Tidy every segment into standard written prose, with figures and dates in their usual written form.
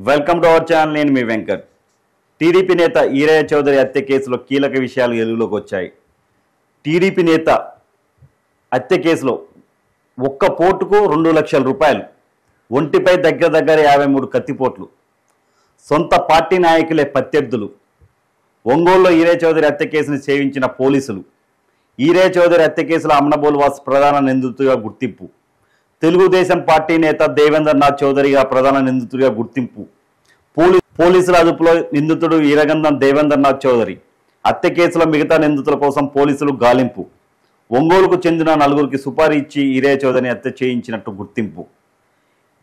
Welcome to our channel. నేను మీ Venkat. TDP నేత ఈరయ్య చౌదరి హత్య కేసులో కీలక విషయాలు వెలుగులోకి వచ్చాయి. టీడీపీ నేత హత్య కేసులో ఒక్క పోటుకు 2 లక్షల రూపాయలు, ఒంటిపై దగ్గర 53 కత్తిపోట్లు, సొంత పార్టీ నాయకులే ప్రత్యర్థులు. ఒంగోలులో ఈరయ్య చౌదరి హత్య కేసును ఛేదించిన పోలీసులు. ఈరయ్య చౌదరి హత్య కేసులో అమనబోలు వాసు ప్రధాన నిందితుడిగా గుర్తింపు. తెలుగుదేశం పార్టీ నేత దేవేంద్రనాథ్ చౌదరిగా ప్రధాన నిందితుడిగా గుర్తింపు. పోలీసుల అదుపులో నిందితుడు ఈరగంధం దేవేంద్రనాథ్ చౌదరి. హత్య కేసులో మిగతా నిందితుల కోసం పోలీసులు గాలింపు. ఒంగోలుకు చెందిన 4గురికి సుపారీ ఇచ్చి ఈరయ్య చౌదరిని హత్య చేయించినట్టు గుర్తింపు.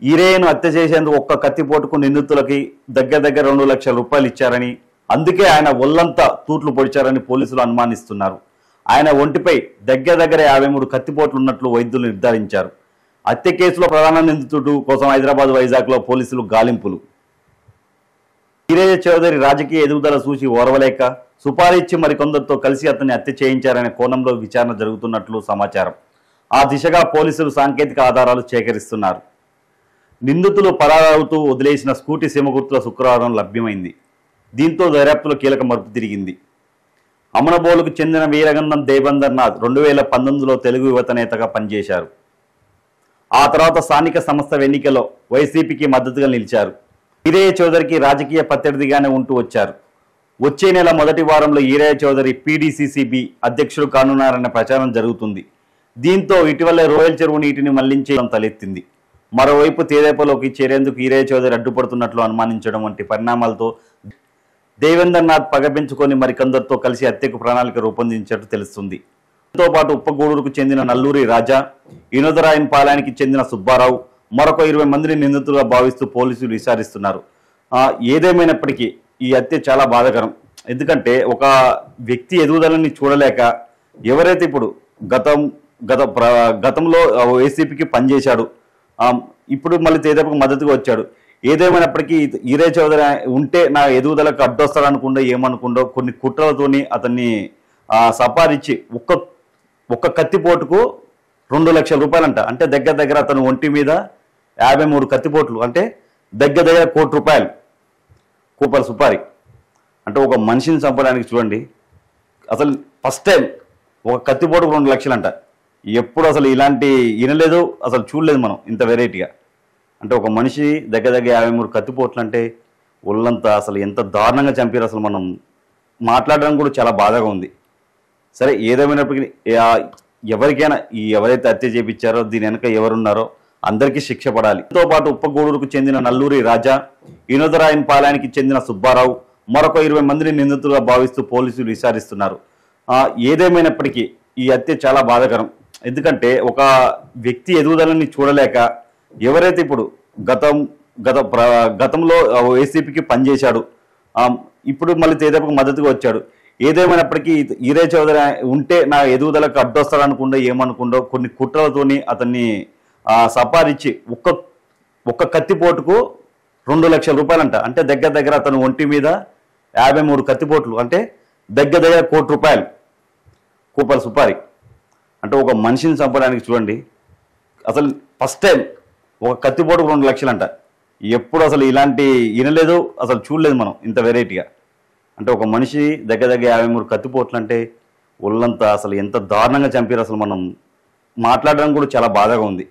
ఈరయ్యను హత్య చేసేందుకు ఒక్క కత్తిపోటుకు నిందితులకి దగ్గర 2 లక్షల రూపాయలు ఇచ్చారని, అందుకే ఆయన ఒళ్లంతా తూట్లు పొడిచారని పోలీసులు అనుమానిస్తున్నారు. ఆయన ఒంటిపై దగ్గర 53 కత్తిపోట్లు ఉన్నట్లు వైద్యులు నిర్ధారించారు. హత్య కేసులో ప్రధాన నిందితుడు కోసం హైదరాబాద్, వైజాగ్లో పోలీసులు గాలింపులు. ఈరయ్య చౌదరి రాజకీయ ఎదుగుదల చూసి ఓర్వలేక సుపారీ ఇచ్చి మరికొందరితో కలిసి అతన్ని హత్య చేయించారనే కోణంలో విచారణ జరుగుతున్నట్లు సమాచారం. ఆ దిశగా పోలీసులు సాంకేతిక ఆధారాలు సేకరిస్తున్నారు. నిందితులు పరారవుతూ వదిలేసిన స్కూటీ సీమగుర్తుల శుక్రవారం లభ్యమైంది. దీంతో దర్యాప్తులో కీలక మలుపు తిరిగింది. అమనబోలుకు చెందిన వీరగంధం దేవేంద్రనాథ్ 2019లో తెలుగు యువత నేతగా పనిచేశారు. ఆ తర్వాత స్థానిక సంస్థ ఎన్నికల్లో వైసీపీకి మద్దతుగా నిలిచారు. ఈరయ్య చౌదరికి రాజకీయ ప్రత్యర్థిగానే ఉంటూ వచ్చారు. వచ్చే నెల మొదటి వారంలో ఈరయ్య చౌదరి పీడీసీసీబీ అధ్యక్షుడు కానున్నారన్న ప్రచారం జరుగుతుంది. దీంతో ఇటీవలే రోయల్ చెరువు నీటిని మళ్లించడం తలెత్తింది. మరోవైపు తెదేపాలోకి చేరేందుకు ఈరయ్య చౌదరి అడ్డుపడుతున్నట్లు అనుమానించడం వంటి పరిణామాలతో దేవేంద్రనాథ్ పగపెంచుకొని మరికొందరితో కలిసి హత్యకు ప్రణాళిక రూపొందించినట్టు తెలుస్తుంది. దీంతో పాటు ఉప్పగూడూరుకు చెందిన నల్లూరి రాజా, వినోదరాయన్ పాలెనికి చెందిన సుబ్బారావు, మరొక 20 మందిని నిందితులుగా భావిస్తూ పోలీసులు విచారిస్తున్నారు. ఏదేమైనప్పటికీ ఈ హత్య చాలా బాధాకరం. ఎందుకంటే ఒక వ్యక్తి ఎదుగుదలని చూడలేక, ఎవరైతే ఇప్పుడు గతంలో వైసీపీకి పనిచేశాడు, ఇప్పుడు మళ్ళీ తెదేపాకు మద్దతుగా వచ్చాడు. ఏదేమైనప్పటికీ ఈరయ్య చౌదరి ఉంటే నా ఎదుగుదలకు అడ్డొస్తాడనుకుండో ఏమనుకుండో కొన్ని కుట్రలతోని అతన్ని సపారిచ్చి ఒక్క కత్తిపోటుకు 2 లక్షల రూపాయలంట. అంటే దగ్గర అతను ఒంటి మీద 53 కత్తిపోట్లు, అంటే దగ్గర 1 కోటి రూపాయలు సుపారీ. అంటే ఒక మనిషిని చంపడానికి చూడండి, అసలు ఫస్ట్ టైం ఒక కత్తిపోటుకు 2 లక్షలు అంట. ఎప్పుడు అసలు ఇలాంటి వినలేదు, అసలు చూడలేదు మనం ఇంత వెరైటీగా. అంటే ఒక మనిషి దగ్గర 53 కత్తిపోట్లు అంటే ఒళ్ళంతా అసలు ఎంత దారుణంగా చంపారు. అసలు మనం మాట్లాడడం కూడా చాలా బాధగా ఉంది. సరే, ఏదేమైనప్పటికీ ఎవరికైనా ఎవరైతే హత్య చేయించారో దీని వెనక ఎవరున్నారో అందరికీ శిక్ష పడాలి. దీంతో పాటు ఉప్పగూడూరుకు చెందిన నల్లూరి రాజా, వినోదరాయన్ పాలెనికి చెందిన సుబ్బారావు, మరొక 20 మందిని నిందితులుగా భావిస్తూ పోలీసులు విచారిస్తున్నారు. ఏదేమైనప్పటికీ ఈ హత్య చాలా బాధాకరం. ఎందుకంటే ఒక వ్యక్తి ఎదుగుదలని చూడలేక, ఎవరైతే ఇప్పుడు గతంలో వైసీపీకి పనిచేశాడు, ఇప్పుడు మళ్ళీ తెదేపాకు మద్దతుగా వచ్చాడు. ఏదేమైనప్పటికీ ఈరయ్య చౌదరి ఉంటే నా ఎదుగుదలకు అడ్డొస్తాడనుకుండో ఏమనుకుండో కొన్ని కుట్రలతోని అతన్ని సపారిచ్చి ఒక్క కత్తిపోటుకు 2 లక్షల రూపాయలంట. అంటే దగ్గర అతను ఒంటి మీద 53 కత్తిపోట్లు, అంటే దగ్గర 1 కోటి రూపాయలు సుపారీ. అంటే ఒక మనిషిని చంపడానికి చూడండి, అసలు ఫస్ట్ టైం ఒక కత్తిపోటుకు 2 లక్షలంట. ఎప్పుడు అసలు ఇలాంటి వినలేదు, అసలు చూడలేదు మనం ఇంత వెరైటీగా. అంటే ఒక మనిషి దగ్గర 53 కత్తిపోట్లు అంటే ఒళ్ళంతా అసలు ఎంత దారుణంగా చంపారు. అసలు మనం మాట్లాడడం కూడా చాలా బాధగా ఉంది.